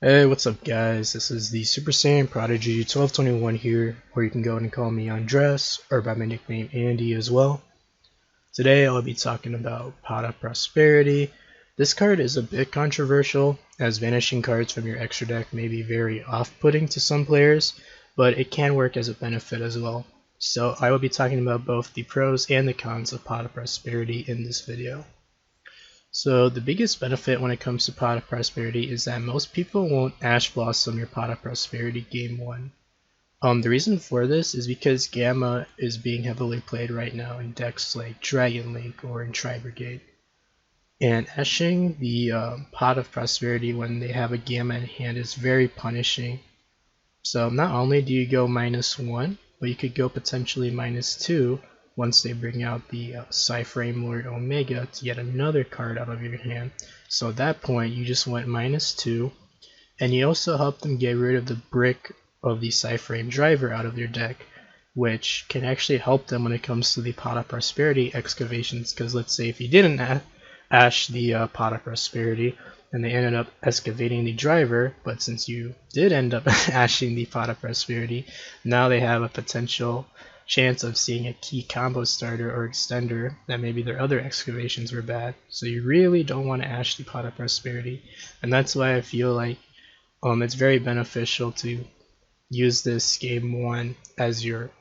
Hey, what's up guys? This is the Super Saiyan Prodigy 1221 here, or you can go and call me Andres, or by my nickname Andy as well. Today I'll be talking about Pot of Prosperity. This card is a bit controversial, as vanishing cards from your extra deck may be very off-putting to some players, but it can work as a benefit as well. So I will be talking about both the pros and the cons of Pot of Prosperity in this video. So the biggest benefit when it comes to Pot of Prosperity is that most people won't Ash Blossom your Pot of Prosperity game 1. The reason for this is because Gamma is being heavily played right now in decks like Dragon Link or in Tri-Brigade. And Ashing the Pot of Prosperity when they have a Gamma in hand is very punishing. So not only do you go -1, but you could go potentially -2 once they bring out the Psyframe Lord Omega to get another card out of your hand. So at that point you just went -2, and you also help them get rid of the brick of the Psyframe Driver out of your deck, which can actually help them when it comes to the Pot of Prosperity excavations, because let's say if you didn't Ash the Pot of Prosperity and they ended up excavating the driver, but since you did end up ashing the Pot of Prosperity, now they have a potential chance of seeing a key combo starter or extender that maybe their other excavations were bad. So you really don't want to ash the Pot of Prosperity, and that's why I feel like it's very beneficial to use this game 1 as your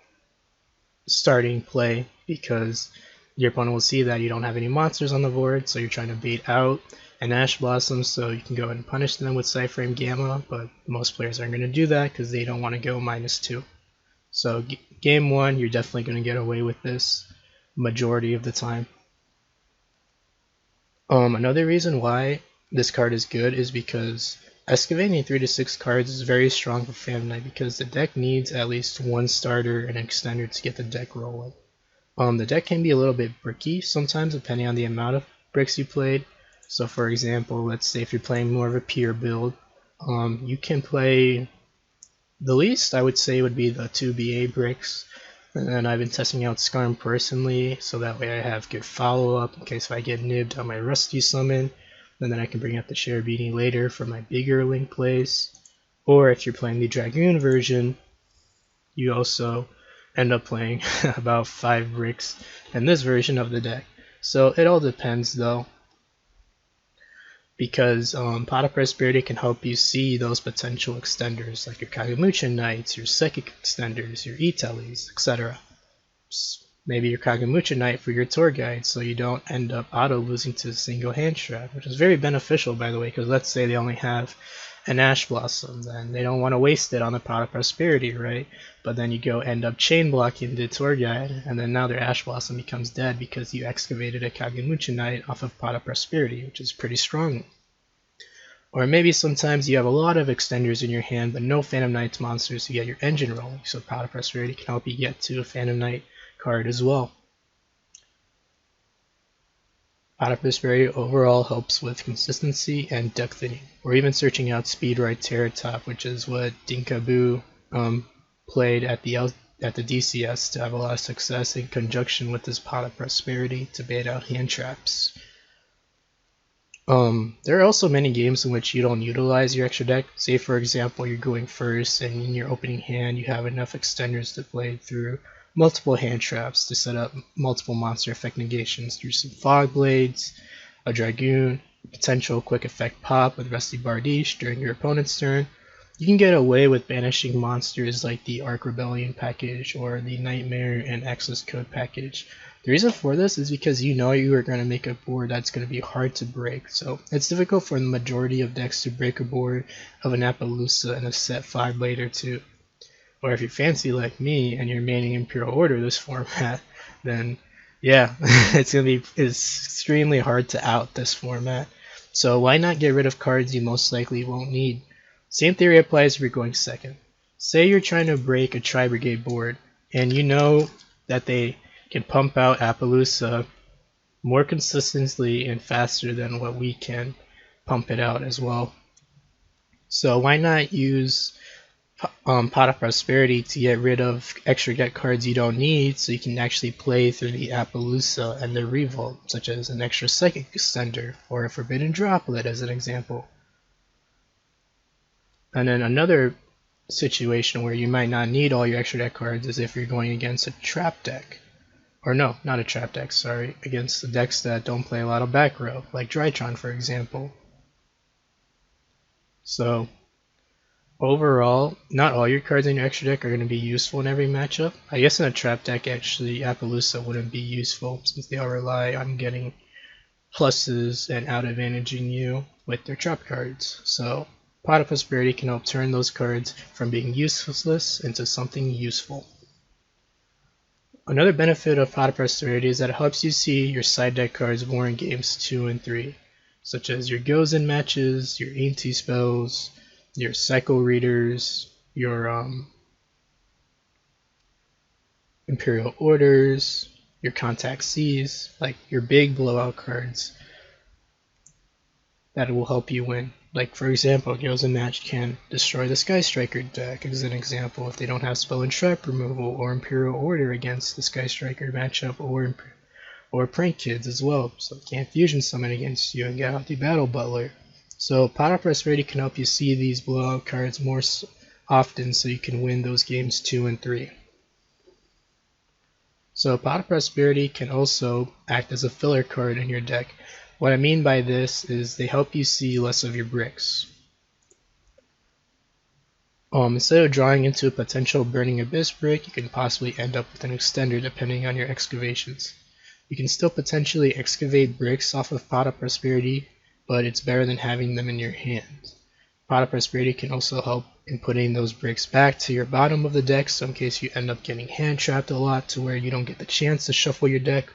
starting play, because your opponent will see that you don't have any monsters on the board, so you're trying to bait out an Ash Blossom so you can go ahead and punish them with Psyframe Gamma, but most players aren't going to do that because they don't want to go -2. So game 1, you're definitely going to get away with this majority of the time. Another reason why this card is good is because excavating 3 to 6 cards is very strong for Phantom Knight, because the deck needs at least one starter and an extender to get the deck rolling. The deck can be a little bit bricky sometimes depending on the amount of bricks you played. So for example, let's say if you're playing more of a pure build, you can play, the least I would say would be the 2 BA bricks, and I've been testing out Skarm personally, so that way I have good follow-up in case if I get nibbed on my Rusty Summon, and then I can bring up the Cherubini later for my bigger Link plays. Or if you're playing the Dragoon version, you also end up playing about 5 bricks in this version of the deck. So it all depends though, because Pot of Prosperity can help you see those potential extenders like your Kagamucha Knights, your Psychic extenders, your E-Tellies, etc. Maybe your Kagamucha Knight for your tour guide, so you don't end up auto losing to a single hand trap, which is very beneficial by the way, because let's say they only have an Ash Blossom, then they don't want to waste it on the Pot of Prosperity, right? But then you go end up chain blocking the tour guide, and then now their Ash Blossom becomes dead because you excavated a Kagamucha Knight off of Pot of Prosperity, which is pretty strong. Or maybe sometimes you have a lot of extenders in your hand but no Phantom Knights monsters to get your engine rolling, so Pot of Prosperity can help you get to a Phantom Knight card as well. Pot of Prosperity overall helps with consistency and deck thinning, or even searching out Speedride Terratop, which is what Dinkabu played at the DCS to have a lot of success in conjunction with this Pot of Prosperity to bait out hand traps. There are also many games in which you don't utilize your extra deck. Say for example you're going first and in your opening hand you have enough extenders to play through multiple hand traps to set up multiple monster effect negations through some Fog Blades, a Dragoon, potential quick effect pop with Rusty Bardiche during your opponent's turn. You can get away with banishing monsters like the Arc Rebellion package or the Nightmare and Access Code package. The reason for this is because you know you are going to make a board that's going to be hard to break. So it's difficult for the majority of decks to break a board of an Appaloosa and a set 5 blade or 2. Or if you're fancy like me and you're maining Imperial Order this format, then yeah, it's extremely hard to out this format. So why not get rid of cards you most likely won't need? Same theory applies if you're going second. Say you're trying to break a Tri-Brigade board, and you know that they can pump out Appaloosa more consistently and faster than what we can pump it out as well. So why not use Pot of Prosperity to get rid of extra deck cards you don't need, so you can actually play through the Appaloosa and the Revolt, such as an extra Psychic extender or a Forbidden Droplet as an example. And then another situation where you might not need all your extra deck cards is if you're going against a trap deck. Or no, not a trap deck, sorry, against the decks that don't play a lot of back row, like Drytron for example. So overall, not all your cards in your extra deck are going to be useful in every matchup. I guess in a trap deck, actually, Appaloosa wouldn't be useful since they all rely on getting pluses and out-advantaging you with their trap cards. So Pot of Prosperity can help turn those cards from being useless into something useful. Another benefit of Pot of Prosperity is that it helps you see your side deck cards more in games 2 and 3, such as your Gozen matches, your Ainty spells, your Cycle Readers, your Imperial Orders, your Contact C's, like your big blowout cards that will help you win. Like for example, Gozen match can destroy the Sky Striker deck as an example if they don't have Spell and Trap removal, or Imperial Order against the Sky Striker matchup, or Prank Kids as well, so it can't fusion summon against you and get out the Battle Butler. So Pot of Prosperity can help you see these blowout cards more often so you can win those games 2 and 3. So Pot of Prosperity can also act as a filler card in your deck. What I mean by this is they help you see less of your bricks. Instead of drawing into a potential Burning Abyss brick, you can possibly end up with an extender depending on your excavations. You can still potentially excavate bricks off of Pot of Prosperity, but it's better than having them in your hand. Pot of Prosperity can also help in putting those bricks back to your bottom of the deck, so in case you end up getting hand trapped a lot to where you don't get the chance to shuffle your deck,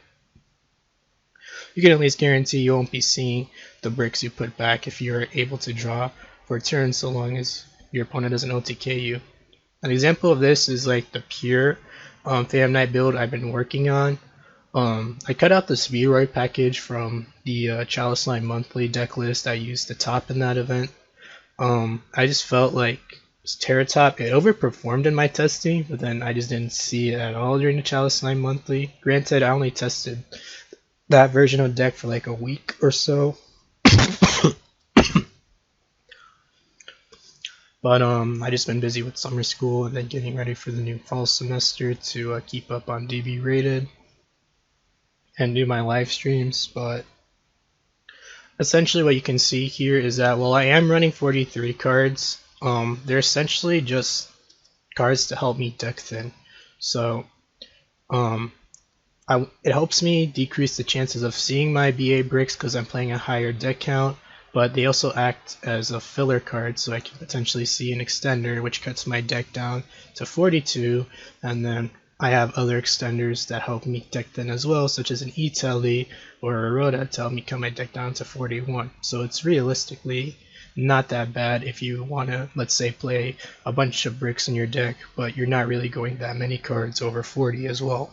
you can at least guarantee you won't be seeing the bricks you put back if you're able to draw for a turn, so long as your opponent doesn't OTK you. An example of this is like the pure Phantom Knight build I've been working on. I cut out the Speedroid package from the Chalice Line monthly deck list I used to top in that event. I just felt like Terra Top, it overperformed in my testing, but then I just didn't see it at all during the Chalice Line monthly. Granted, I only tested that version of the deck for like a week or so. But I just been busy with summer school and then getting ready for the new fall semester to keep up on DB Rated and do my live streams. But essentially what you can see here is that while I am running 43 cards, they're essentially just cards to help me deck thin. So it helps me decrease the chances of seeing my BA bricks because I'm playing a higher deck count, but they also act as a filler card, so I can potentially see an extender which cuts my deck down to 42, and then I have other extenders that help me deck thin as well, such as an E-Telly or a Rhoda to help me cut my deck down to 41. So it's realistically not that bad if you want to, let's say, play a bunch of bricks in your deck, but you're not really going that many cards over 40 as well.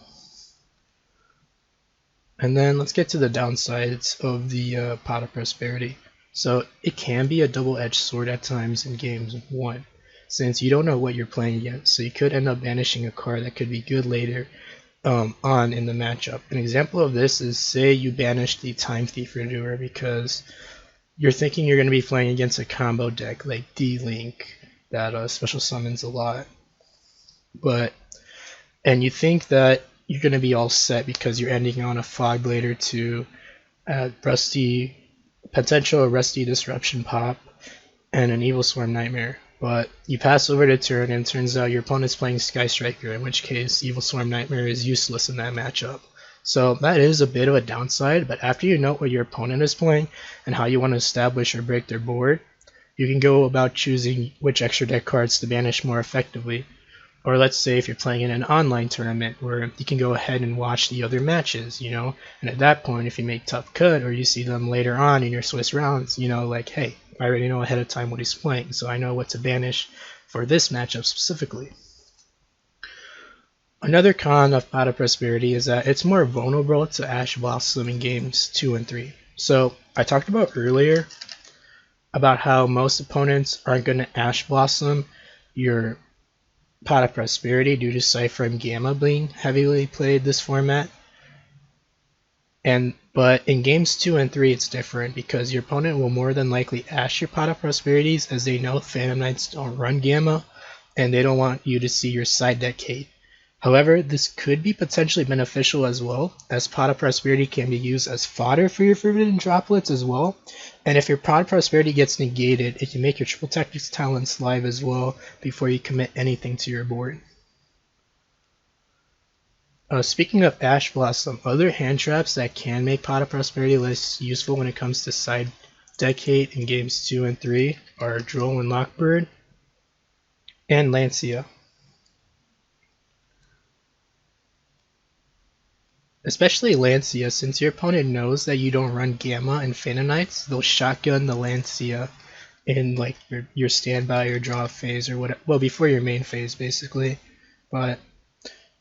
And then let's get to the downsides of the Pot of Prosperity. So it can be a double-edged sword at times in games 1, since you don't know what you're playing yet, so you could end up banishing a card that could be good later on in the matchup. An example of this is, say you banish the Time Thief Redoer because you're thinking you're going to be playing against a combo deck like D-Link that special summons a lot, and you think that you're going to be all set because you're ending on a Fog Blade or 2, potential Rusty Disruption pop, and an Evil Swarm Nightmare. But you pass over the turn and it turns out your opponent's playing Sky Striker, in which case Evil Swarm Nightmare is useless in that matchup. So that is a bit of a downside, but after you know what your opponent is playing and how you want to establish or break their board, you can go about choosing which extra deck cards to banish more effectively. Or let's say if you're playing in an online tournament where you can go ahead and watch the other matches, and at that point if you make tough cut or you see them later on in your Swiss rounds, like, hey, I already know ahead of time what he's playing, so I know what to banish for this matchup specifically. Another con of Pot of Prosperity is that it's more vulnerable to Ash Blossom in games 2 and 3. So I talked about earlier about how most opponents aren't going to Ash Blossom your Pot of Prosperity due to Cypher and Gamma being heavily played this format. But in games 2 and 3 it's different because your opponent will more than likely ash your Pot of Prosperities as they know Phantom Knights don't run Gamma and they don't want you to see your side deck hate. However, this could be potentially beneficial as well, as Pot of Prosperity can be used as fodder for your Forbidden Droplets as well. And if your Pot of Prosperity gets negated, it can make your Triple Tactics Talents live as well before you commit anything to your board. Speaking of Ash Blossom, other hand traps that can make Pot of Prosperity less useful when it comes to side deck hate in games 2 and 3 are Droll and Lockbird, and Lancia. Especially Lancia, since your opponent knows that you don't run Gamma and Phantom Knights, they'll shotgun the Lancia in like your standby or draw phase or whatever. Well, before your main phase, basically. But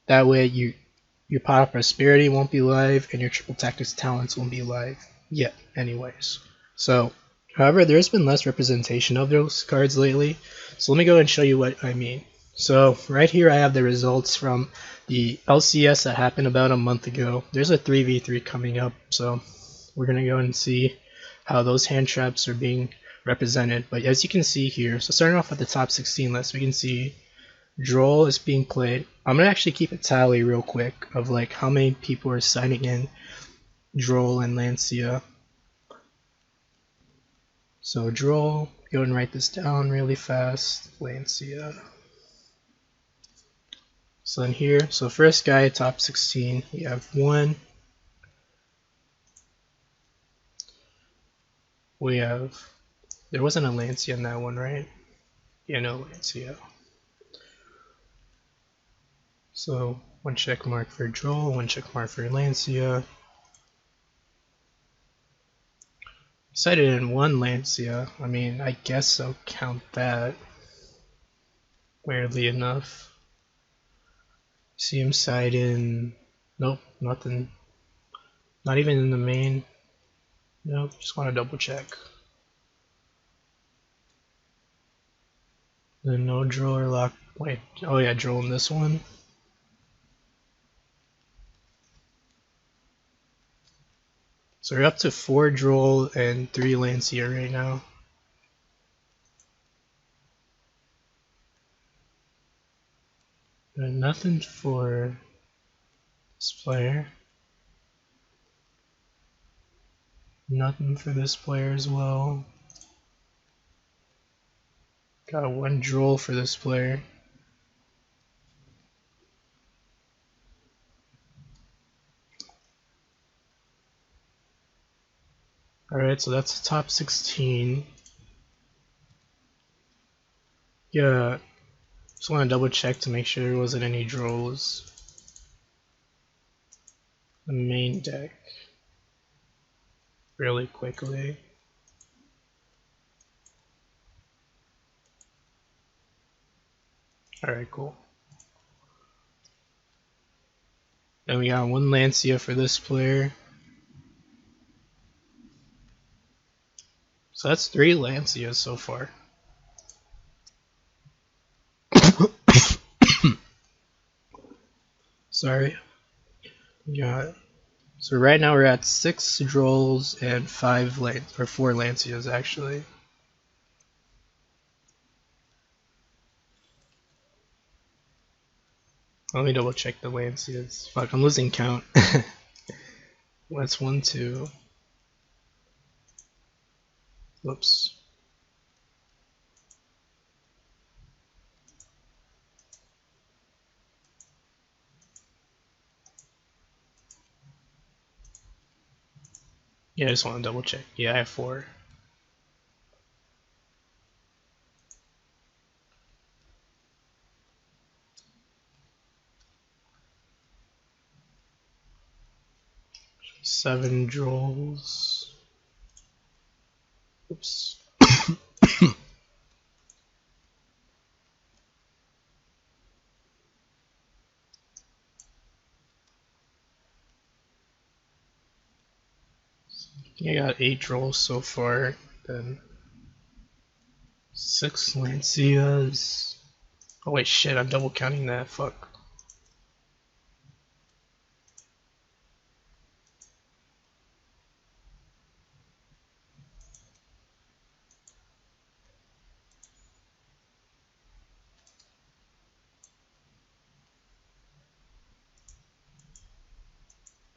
that way, your Pot of Prosperity won't be live, and your Triple Tactics Talents won't be live yet, anyways. So, however, there's been less representation of those cards lately. So let me go and show you what I mean. So right here I have the results from the LCS that happened about a month ago. There's a 3v3 coming up, so we're going to go and see how those hand traps are being represented. But as you can see here, so starting off with the top 16 list, we can see Droll is being played. I'm going to actually keep a tally real quick of like how many people are signing in Droll and Lancia. So Droll, go and write this down really fast, Lancia. So then here, so first guy, top 16, we have 1. We have, there wasn't a Lancia in that one, right? Yeah, no Lancia. So 1 check mark for Droll, 1 check mark for Lancia. Decided in 1 Lancia, I mean, I guess I'll count that, weirdly enough. See him side in, nope, nothing, not even in the main. Nope, just want to double check. Then no Droll or lock, wait, oh yeah, Droll in this one. So we're up to 4 Droll and 3 Lancia right now. And nothing for this player. Nothing for this player as well. Got 1 Droll for this player. Alright, so that's the top 16. Yeah, just want to double check to make sure there wasn't any Drolls. The main deck. Really quickly. Alright, cool. Then we got 1 Lancia for this player. So that's 3 Lancias so far. Sorry. Yeah. So right now we're at 6 Drolls and 4 Lancias actually. Let me double check the Lancias. Fuck, I'm losing count. That's 1, 2. Whoops. Yeah, I just want to double check. Yeah, I have 4. Seven Drolls. Oops. I got 8 Drolls so far, then 6 Lancias. Oh wait, shit, I'm double counting that, fuck.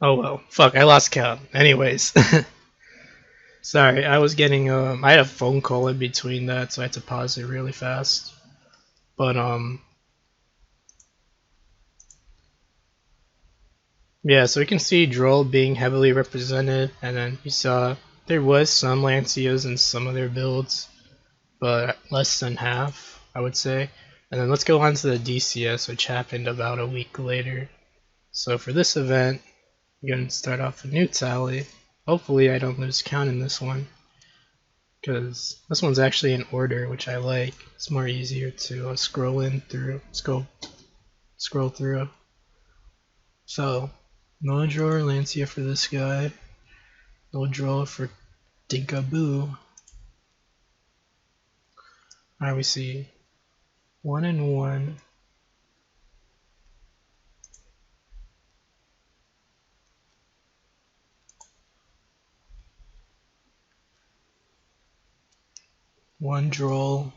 Oh well, fuck, I lost count. Anyways, sorry, I was getting I had a phone call in between that, so I had to pause it really fast. But yeah, so we can see Droll being heavily represented, and then you saw there was some Lancias in some of their builds, but less than half, I would say. And then let's go on to the DCS, which happened about a week later. So for this event, I'm going to start off a new tally. Hopefully I don't lose count in this one, because this one's actually in order, which I like. It's more easier to scroll through. So, no drawer Lancia for this guy. No draw for Dinkaboo. Alright, we see 1 and 1. One draw.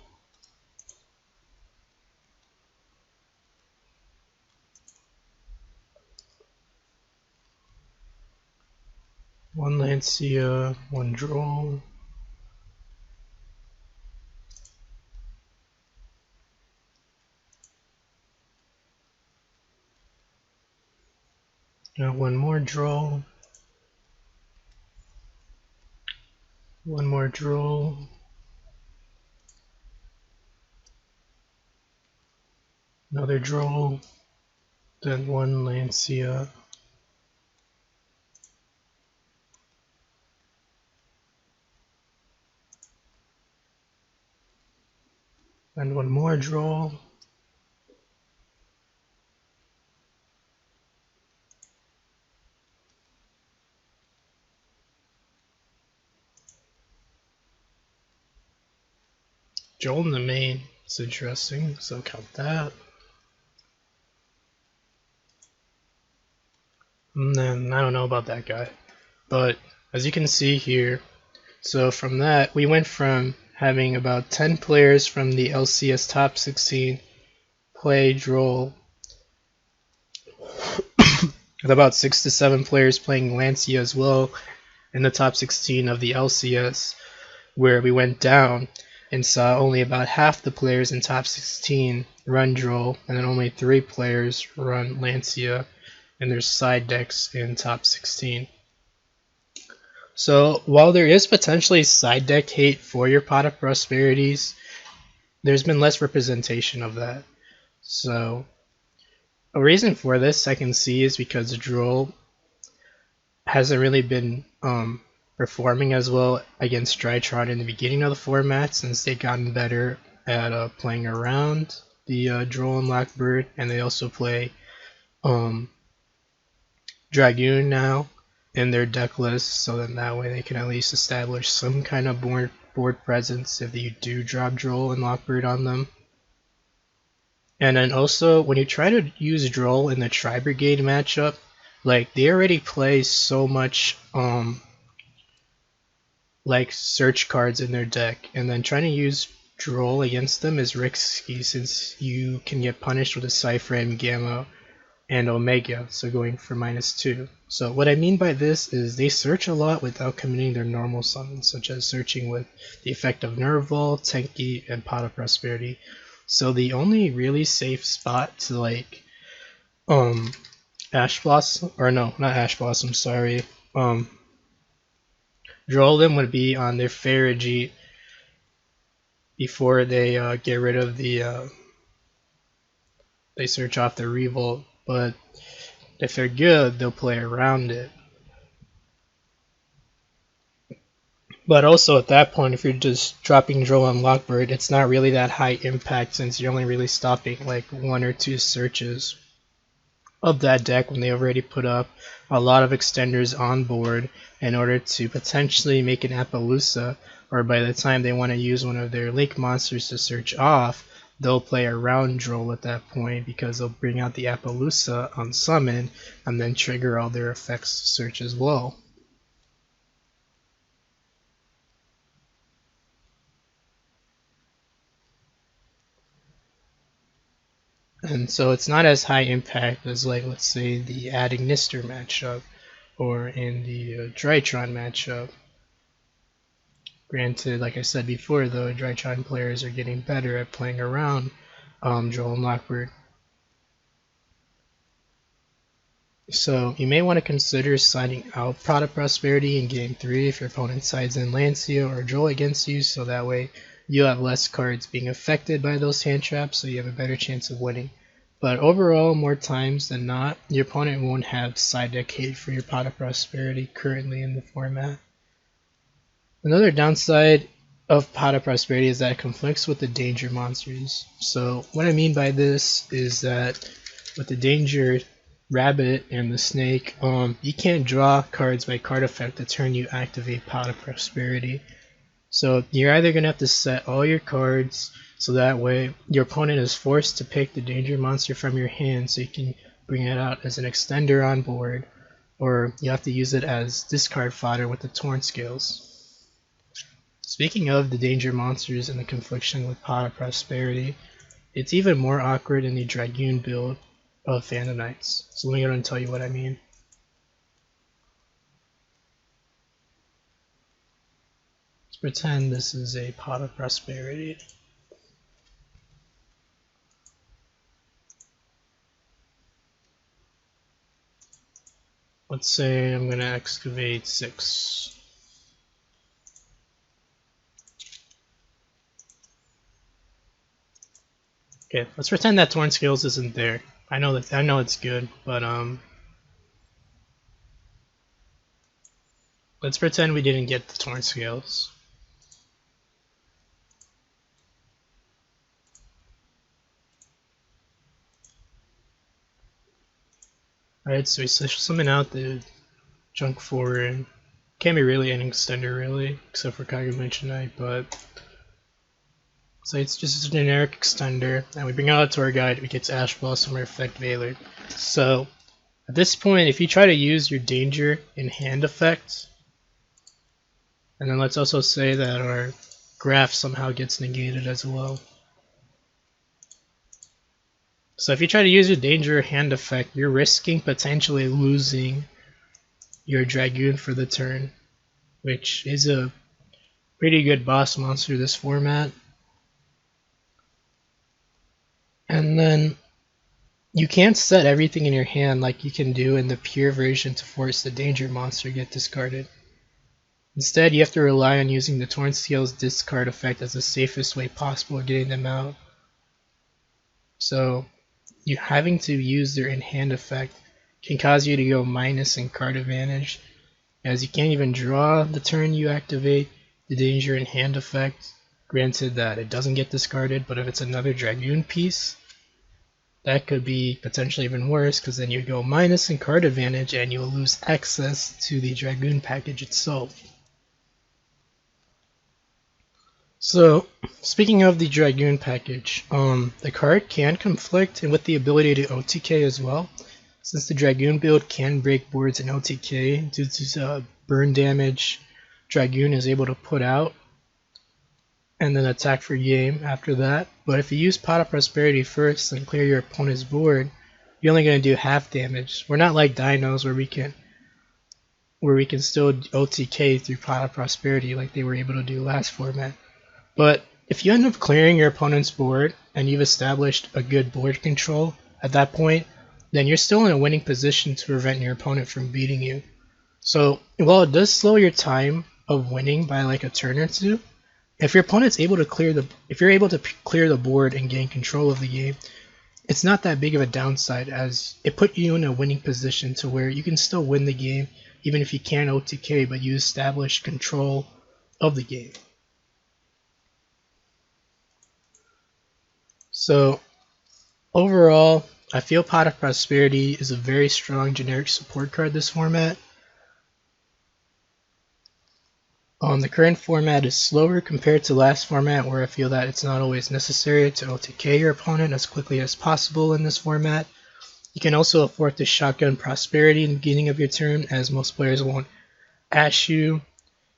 One Lancia, one draw. Now one more draw. One more draw. Another draw. Then one Lancia. And one more draw. Joel in the main. It's interesting, so count that. And then I don't know about that guy. But as you can see here, so from that we went from having about 10 players from the LCS top 16 play Droll, with about 6 to 7 players playing Lancia as well in the top 16 of the LCS, where we went down and saw only about half the players in top 16 run Droll, and then only 3 players run Lancia in their side decks in top 16. So while there is potentially side deck hate for your Pot of Prosperities, there's been less representation of that. So a reason for this I can see is because Droll hasn't really been performing as well against Drytron in the beginning of the format, since they've gotten better at playing around the Droll and Lockbird, and they also play Dragoon now in their deck list, so then that way they can at least establish some kind of board presence if you do drop Droll and Lockbird on them. And then also, when you try to use Droll in the Tri-Brigade matchup, like, they already play so much like search cards in their deck, and then trying to use Droll against them is risky, since you can get punished with a Cypher and Gamma and Omega, so going for -2. So what I mean by this is they search a lot without committing their normal summons, such as searching with the effect of Nerve Ball, Tenki, and Pot of Prosperity. So the only really safe spot to like Ash Blossom, or no, not Ash Blossom, sorry, Droll them would be on their Ferrogy before they get rid of the they search off the Revolt. But if they're good, they'll play around it. But also at that point, if you're just dropping Droll on Lockbird, it's not really that high impact, since you're only really stopping like 1 or 2 searches of that deck when they already put up a lot of extenders on board in order to potentially make an Appaloosa, or by the time they want to use one of their lake monsters to search off, they'll play around Droll at that point, because they'll bring out the Appaloosa on summon and then trigger all their effects to search as well. And so it's not as high impact as, like, let's say the Ad Ignister matchup, or in the Drytron matchup. Granted, like I said before, though, Drytron players are getting better at playing around Joel and Lockbird. So you may want to consider siding out Pot of Prosperity in Game 3 if your opponent sides in Lancia or Joel against you, so that way you have less cards being affected by those hand traps, so you have a better chance of winning. But overall, more times than not, your opponent won't have side deck hate for your Pot of Prosperity currently in the format. Another downside of Pot of Prosperity is that it conflicts with the danger monsters. So what I mean by this is that with the danger rabbit and the snake, you can't draw cards by card effect the turn you activate Pot of Prosperity. So you're either going to have to set all your cards so that way your opponent is forced to pick the danger monster from your hand so you can bring it out as an extender on board, or you have to use it as discard fodder with the Torn Scales. Speaking of the danger monsters and the confliction with Pot of Prosperity, it's even more awkward in the Dragoon build of Phantom Knights. So let me go and tell you what I mean. Let's pretend this is a Pot of Prosperity. Let's say I'm going to excavate 6. Okay, let's pretend that Torn Scales isn't there. I know it's good, but let's pretend we didn't get the Torn Scales. Alright, so we summon out the Junk Forward. Can't be really an extender really, except for Kagami Knight, but so it's just a generic extender, and we bring out a tour guide, we get Ash Blossom or Effect Veiler. So at this point, if you try to use your danger in hand effect, and then let's also say that our graph somehow gets negated as well. So if you try to use your danger hand effect, you're risking potentially losing your Dragoon for the turn, which is a pretty good boss monster this format. And then you can't set everything in your hand like you can do in the pure version to force the danger monster to get discarded. Instead, you have to rely on using the Torn Scales discard effect as the safest way possible of getting them out. So you having to use their in-hand effect can cause you to go minus in card advantage, as you can't even draw the turn you activate the danger in hand effect. Granted that it doesn't get discarded, but if it's another Dragoon piece, that could be potentially even worse, because then you go minus in card advantage and you'll lose access to the Dragoon package itself. So, speaking of the Dragoon package, the card can conflict with the ability to OTK as well, since the Dragoon build can break boards in OTK due to burn damage Dragoon is able to put out, and then attack for game after that. But if you use Pot of Prosperity first and clear your opponent's board, you're only going to do half damage. We're not like Dinos where we can still OTK through Pot of Prosperity like they were able to do last format. But if you end up clearing your opponent's board and you've established a good board control at that point, then you're still in a winning position to prevent your opponent from beating you. So while it does slow your time of winning by like a turn or two, if your opponent's able to clear the board and gain control of the game, it's not that big of a downside, as it put you in a winning position to where you can still win the game even if you can't OTK, but you establish control of the game. So overall, I feel Pot of Prosperity is a very strong generic support card this format. The current format is slower compared to last format, where I feel that it's not always necessary to OTK your opponent as quickly as possible in this format. You can also afford to shotgun Prosperity in the beginning of your turn, as most players won't ash you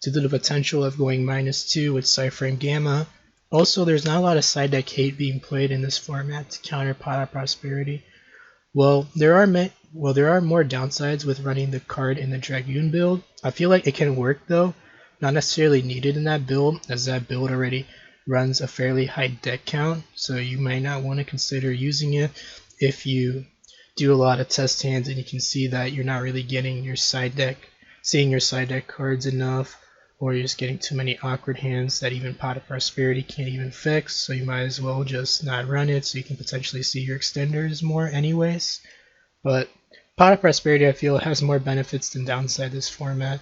due to the potential of going -2 with Cypher and Gamma. Also, there's not a lot of side deck hate being played in this format to counter Pot of Prosperity. There are more downsides with running the card in the Dragoon build. I feel like it can work though, not necessarily needed in that build, as that build already runs a fairly high deck count, so you might not want to consider using it if you do a lot of test hands and you can see that you're not really getting your seeing your side deck cards enough, or you're just getting too many awkward hands that even Pot of Prosperity can't even fix, so you might as well just not run it so you can potentially see your extenders more anyways. But Pot of Prosperity, I feel, has more benefits than downside this format.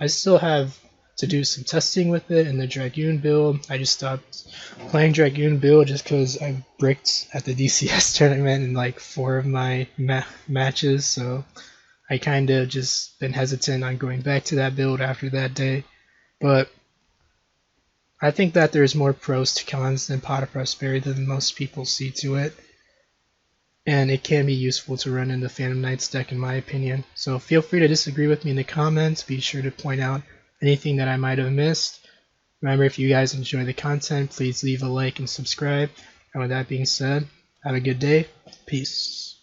I still have to do some testing with it in the Dragoon build. I just stopped playing Dragoon build just because I bricked at the DCS tournament in like 4 of my matches, so I kind of just been hesitant on going back to that build after that day. But I think that there's more pros to cons than Pot of Prosperity than most people see to it, and it can be useful to run in the Phantom Knights deck in my opinion. So feel free to disagree with me in the comments. Be sure to point out anything that I might have missed. Remember, if you guys enjoy the content, please leave a like and subscribe. And with that being said, have a good day. Peace.